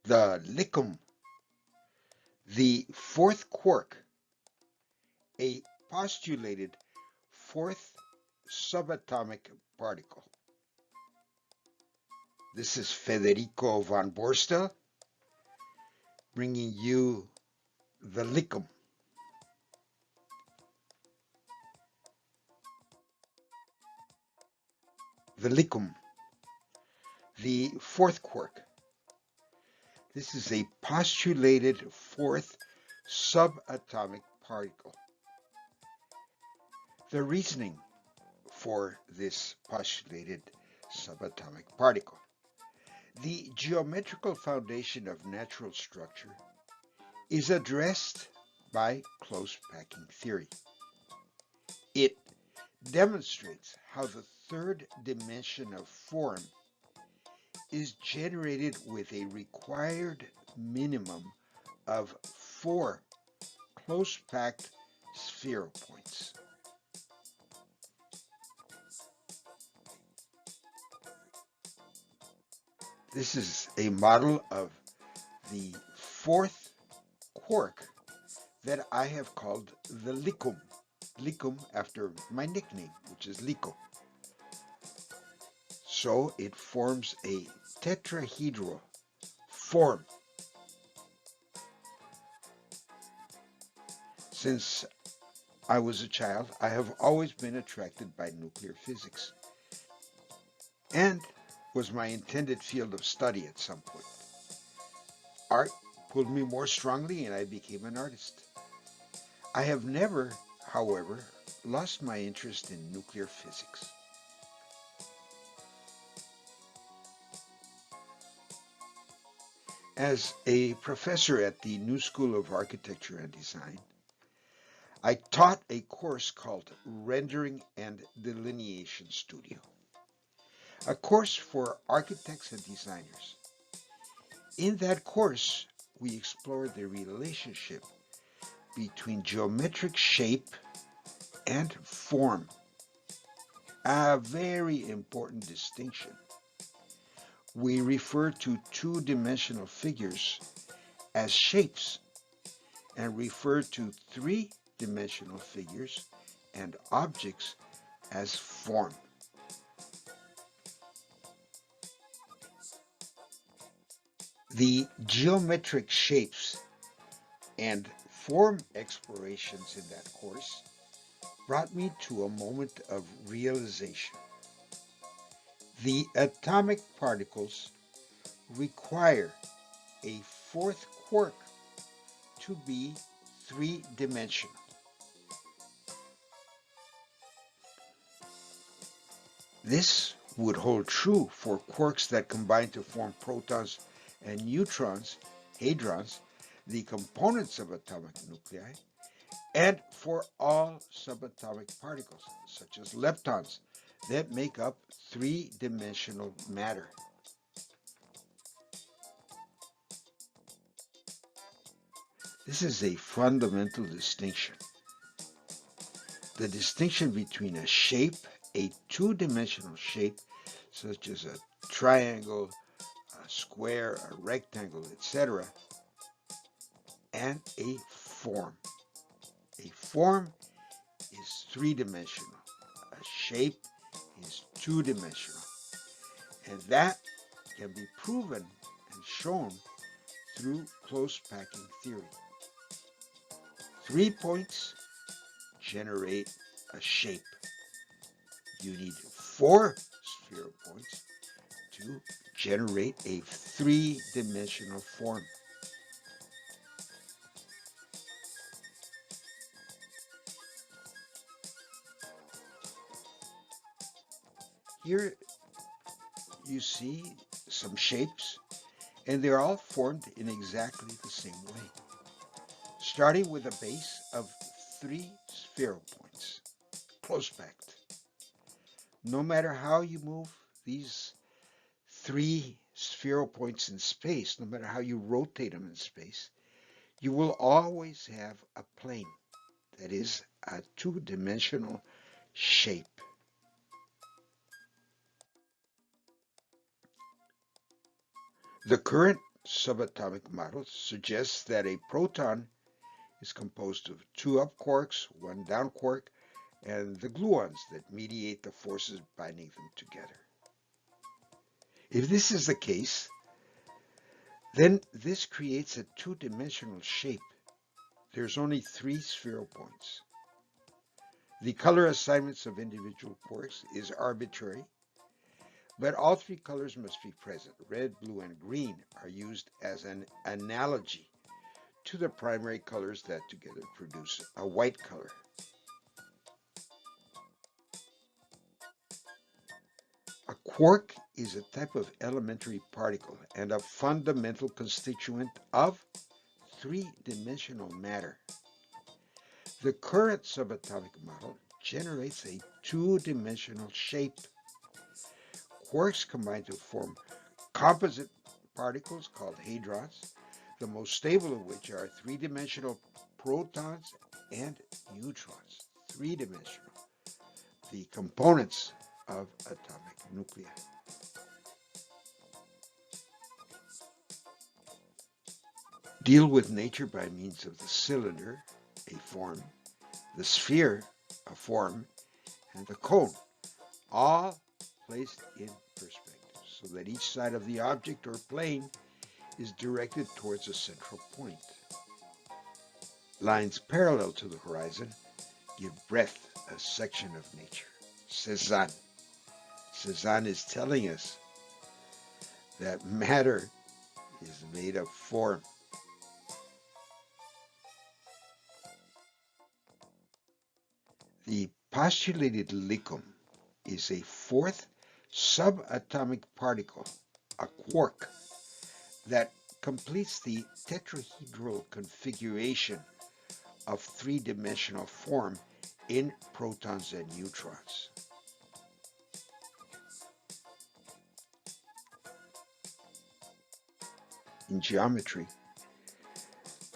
the Licum, the fourth quark, a postulated fourth subatomic particle. This is Federico von Borstel bringing you the Licum. The Licum, the fourth quark. This is a postulated fourth subatomic particle. The reasoning for this postulated subatomic particle. The geometrical foundation of natural structure is addressed by close-packing theory. It demonstrates how the third dimension of form is generated with a required minimum of 4 close-packed spheropoints. This is a model of the fourth quark that I have called the Licum. Licum after my nickname, which is Lico. So it forms a tetrahedral form. Since I was a child, I have always been attracted by nuclear physics, and was my intended field of study at some point. Art pulled me more strongly, and I became an artist. I have never, however, lost my interest in nuclear physics. As a professor at the New School of Architecture and Design, I taught a course called Rendering and Delineation Studio, a course for architects and designers. In that course, we explored the relationship between geometric shape and form, a very important distinction. We refer to two-dimensional figures as shapes and refer to three-dimensional figures and objects as form. The geometric shapes and form explorations in that course brought me to a moment of realization. The atomic particles require a fourth quark to be three-dimensional. This would hold true for quarks that combine to form protons and neutrons, hadrons, the components of atomic nuclei, and for all subatomic particles, such as leptons, that make up three-dimensional matter. This is a fundamental distinction. The distinction between a shape, a two-dimensional shape, such as a triangle, a square, a rectangle, etc., and a form. A form is three-dimensional. A shape is two-dimensional. And that can be proven and shown through close-packing theory. 3 points generate a shape. You need 4 spheropoints to generate a three-dimensional form. Here you see some shapes, and they're all formed in exactly the same way, starting with a base of 3 spheropoints, close-packed. No matter how you move these 3 spheropoints in space, no matter how you rotate them in space, you will always have a plane, that is, a two-dimensional shape. The current subatomic model suggests that a proton is composed of two up quarks, one down quark, and the gluons that mediate the forces binding them together. If this is the case, then this creates a two-dimensional shape. There's only three spheropoints. The color assignments of individual quarks is arbitrary, but all three colors must be present. Red, blue, and green are used as an analogy to the primary colors that together produce a white color. A quark is a type of elementary particle and a fundamental constituent of three-dimensional matter. The current subatomic model generates a two-dimensional shape. Quarks combine to form composite particles called hadrons, the most stable of which are three-dimensional protons and neutrons. Three-dimensional, the components of atomic nuclei. Deal with nature by means of the cylinder, a form, the sphere, a form, and the cone, all placed in perspective, so that each side of the object or plane is directed towards a central point. Lines parallel to the horizon give breadth a section of nature. Cézanne. Cézanne is telling us that matter is made of form. The postulated Licum is a fourth subatomic particle, a quark, that completes the tetrahedral configuration of three-dimensional form in protons and neutrons. In geometry,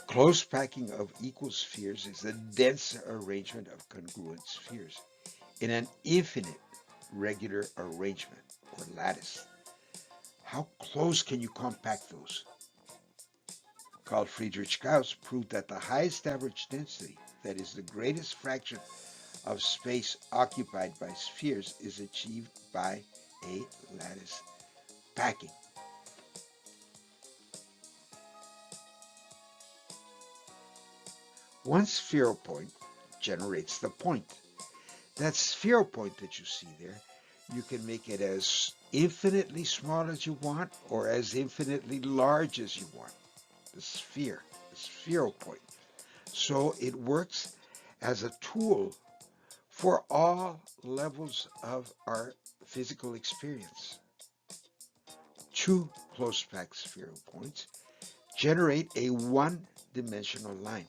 close packing of equal spheres is a dense arrangement of congruent spheres in an infinite regular arrangement or lattice. How close can you compact those? Carl Friedrich Gauss proved that the highest average density, that is the greatest fraction of space occupied by spheres, is achieved by a lattice packing. One spheropoint generates the point. That spheropoint that you see there, you can make it as infinitely small as you want or as infinitely large as you want. The sphere, the spheropoint. So it works as a tool for all levels of our physical experience. Two close-packed spheropoints generate a one-dimensional line.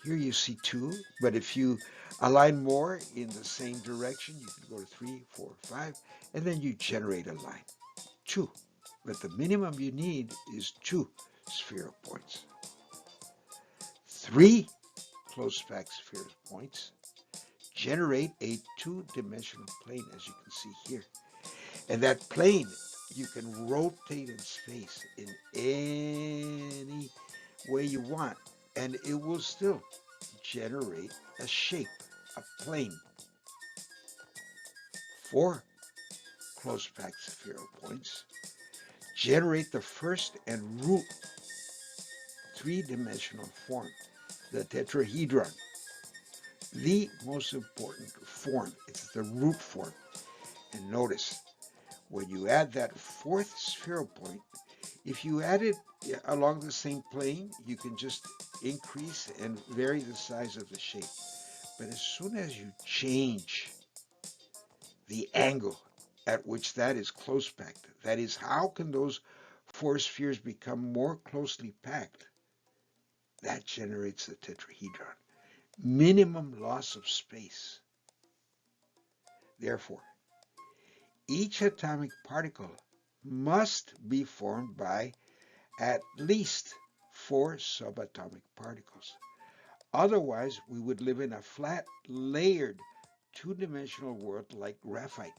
Here you see two, but if you align more in the same direction, you can go to 3, 4, 5, and then you generate a line. Two. But the minimum you need is two spheropoints. Three close-packed spheropoints generate a two-dimensional plane, as you can see here. And that plane you can rotate in space in any way you want, and it will still generate a shape, a plane. Four close-packed spheropoints generate the first and root three-dimensional form, the tetrahedron. The most important form, it's the root form. And notice, when you add that fourth spheropoint, if you add it along the same plane, you can just increase and vary the size of the shape. But as soon as you change the angle at which that is close packed, that is, how can those four spheres become more closely packed? That generates the tetrahedron. Minimum loss of space. Therefore, each atomic particle must be formed by at least four subatomic particles. Otherwise, we would live in a flat, layered, two-dimensional world like graphite.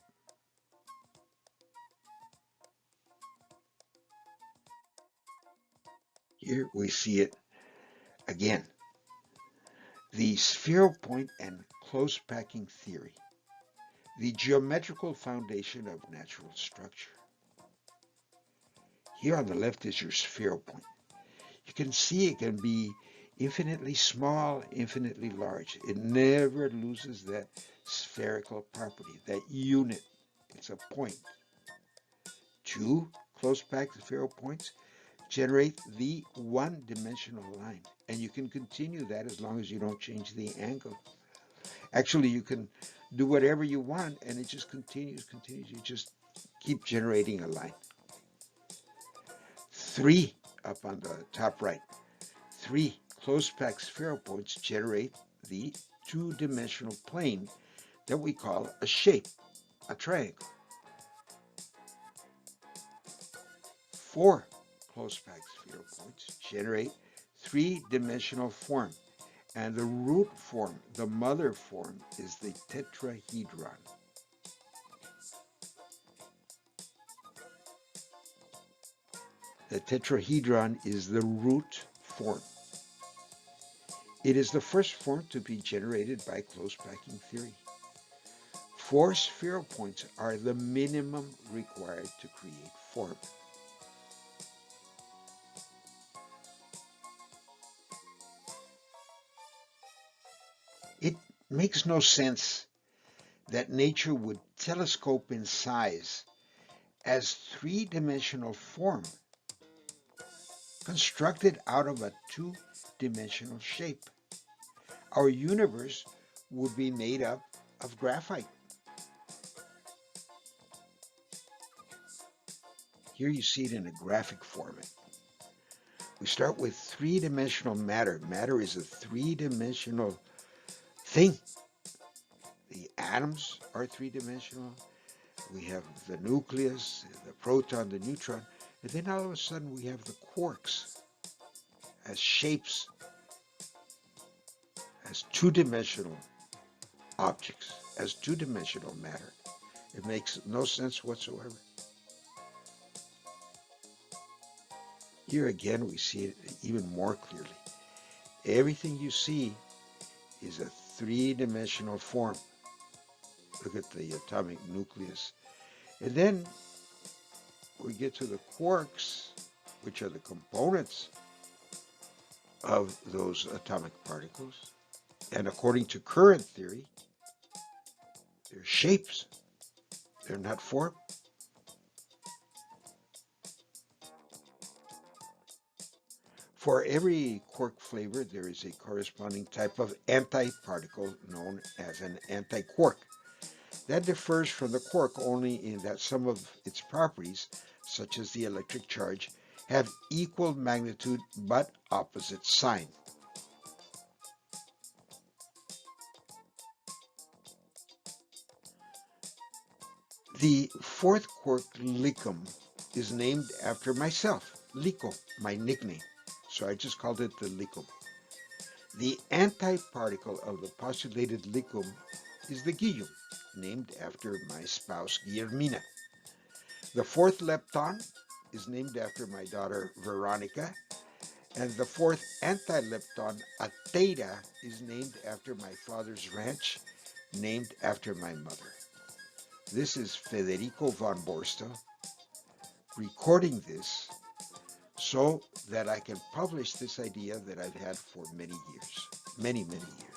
Here we see it again. The spheropoint and close packing theory, the geometrical foundation of natural structure. Here on the left is your spheropoint. You can see it can be infinitely small, infinitely large. It never loses that spherical property, that unit. It's a point. Two close-packed spheropoints generate the one-dimensional line. And you can continue that as long as you don't change the angle. Actually, you can do whatever you want, and it just continues. You just keep generating a line. Three, up on the top right, three close-packed spheropoints generate the two-dimensional plane that we call a shape, a triangle. Four close-packed spheropoints generate three-dimensional form, and the root form, the mother form, is the tetrahedron. The tetrahedron is the root form. It is the first form to be generated by close-packing theory. Four spheropoints are the minimum required to create form. It makes no sense that nature would telescope in size as three-dimensional form constructed out of a two-dimensional shape. Our universe would be made up of graphite. Here you see it in a graphic format. We start with three-dimensional matter. Matter is a three-dimensional thing. The atoms are three-dimensional. We have the nucleus, the proton, the neutron, and then all of a sudden we have the quarks as shapes, as two-dimensional objects, as two-dimensional matter. It makes no sense whatsoever. Here again we see it even more clearly. Everything you see is a three-dimensional form. Look at the atomic nucleus. And then we get to the quarks, which are the components of those atomic particles. And according to current theory, they're shapes. They're not form. For every quark flavor, there is a corresponding type of antiparticle known as an antiquark. That differs from the quark only in that some of its properties, such as the electric charge, have equal magnitude but opposite sign. The fourth quark, Licum, is named after myself, Licum, my nickname. So I just called it the Licum. The antiparticle of the postulated Licum is the Guillaume, named after my spouse Guillermina. The fourth lepton is named after my daughter Veronica, and the fourth antilepton, a theta, is named after my father's ranch, named after my mother. This is Federico von Borstel recording this so that I can publish this idea that I've had for many years, many years.